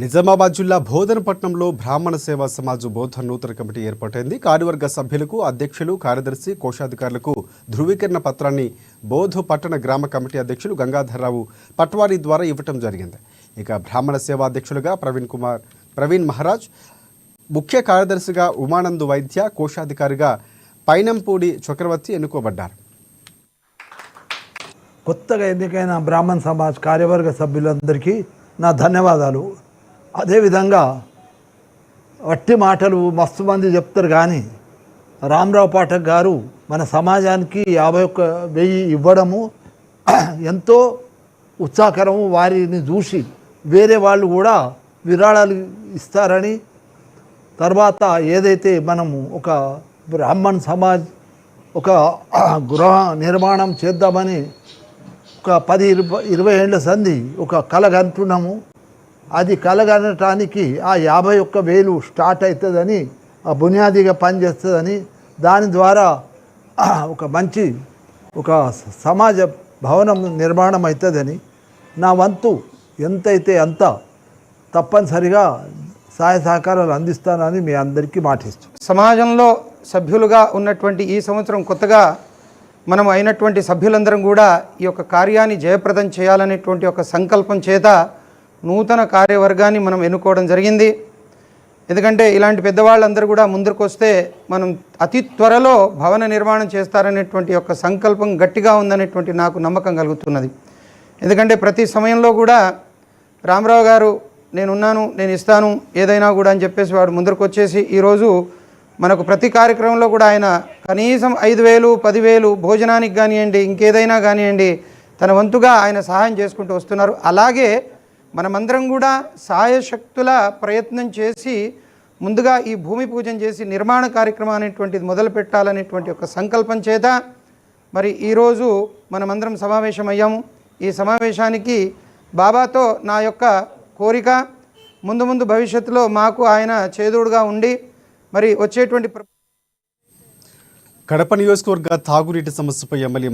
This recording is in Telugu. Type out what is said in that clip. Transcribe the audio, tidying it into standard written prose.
నిజామాబాద్ జిల్లా బోధనపట్నంలో బ్రాహ్మణ సేవా సమాజ్ బోధన నూతన కమిటీ ఏర్పాటైంది. కార్యవర్గ సభ్యులకు, అధ్యక్షులు, కార్యదర్శి, కోశాధికారులకు ధృవీకరణ పత్రాన్ని బోధ పట్టణ గ్రామ కమిటీ అధ్యక్షులు గంగాధర్రావు పట్వారీ ద్వారా ఇవ్వటం జరిగింది. ఇక బ్రాహ్మణ సేవా అధ్యక్షులుగా ప్రవీణ్ మహారాజ్, ముఖ్య కార్యదర్శిగా ఉమానంద్ వైద్య, కోశాధికారిగా పైనంపూడి చక్రవర్తి ఎన్నుకోబడ్డారు. కొత్తగా ఎన్నికైన బ్రాహ్మణ సమాజ్ కార్యవర్గ సభ్యులందరికీ నా ధన్యవాదాలు. అదేవిధంగా వట్టి మాటలు మస్తు మంది చెప్తారు, కానీ రామరావు పాఠక్ గారు మన సమాజానికి 51,000 ఇవ్వడము ఎంతో ఉత్సాహకరము. వారిని చూసి వేరే వాళ్ళు కూడా విరాళాలు ఇస్తారని, తర్వాత ఏదైతే మనము ఒక బ్రాహ్మణ సమాజ్ ఒక గృహ నిర్మాణం చేద్దామని ఒక 10-20 ఏళ్ల సంధి ఒక కల కంటున్నాము. అది కలగనటానికి ఆ 51,000 స్టార్ట్ అవుతుందని, ఆ బునియాదిగా పనిచేస్తుందని, దాని ద్వారా ఒక మంచి ఒక సమాజ భవనం నిర్మాణం అవుతుందని, నా వంతు ఎంతైతే అంత తప్పనిసరిగా సహాయ సహకారాలు అందిస్తానని మీ అందరికీ మాటిస్తాను. సమాజంలో సభ్యులుగా ఉన్నటువంటి ఈ సంవత్సరం కొత్తగా మనం అయినటువంటి సభ్యులందరం కూడా ఈ యొక్క కార్యాన్ని జయప్రదం చేయాలనేటువంటి ఒక సంకల్పం చేత నూతన కార్యవర్గాన్ని మనం ఎన్నుకోవడం జరిగింది. ఎందుకంటే ఇలాంటి పెద్దవాళ్ళందరూ కూడా ముందుకు వస్తే మనం అతి త్వరలో భవన నిర్మాణం చేస్తారనేటువంటి ఒక సంకల్పం గట్టిగా ఉందనేటువంటి నాకు నమ్మకం కలుగుతున్నది. ఎందుకంటే ప్రతి సమయంలో కూడా రామరావు గారు నేనున్నాను, నేను ఇస్తాను ఏదైనా కూడా అని చెప్పేసి వాడు ముందరకు వచ్చేసి ఈరోజు మనకు ప్రతి కార్యక్రమంలో కూడా ఆయన కనీసం 5,000, 10,000 భోజనానికి కానివ్వండి, ఇంకేదైనా కానివ్వండి, తన వంతుగా ఆయన సహాయం చేసుకుంటూ వస్తున్నారు. అలాగే మనమందరం కూడా సాయశక్తుల ప్రయత్నం చేసి ముందుగా ఈ భూమి పూజన చేసి నిర్మాణ కార్యక్రమం అనేటువంటిది మొదలు పెట్టాలనేటువంటి ఒక సంకల్పం చేత మరి ఈరోజు మనమందరం సమావేశమయ్యాము. ఈ సమావేశానికి బాబాతో నా యొక్క కోరిక, ముందు భవిష్యత్తులో మాకు ఆయన చేదోడుగా ఉండి మరి వచ్చేటువంటి కడప నియోజకవర్గ తాగునీటి సమస్యపై ఎమ్మెల్యే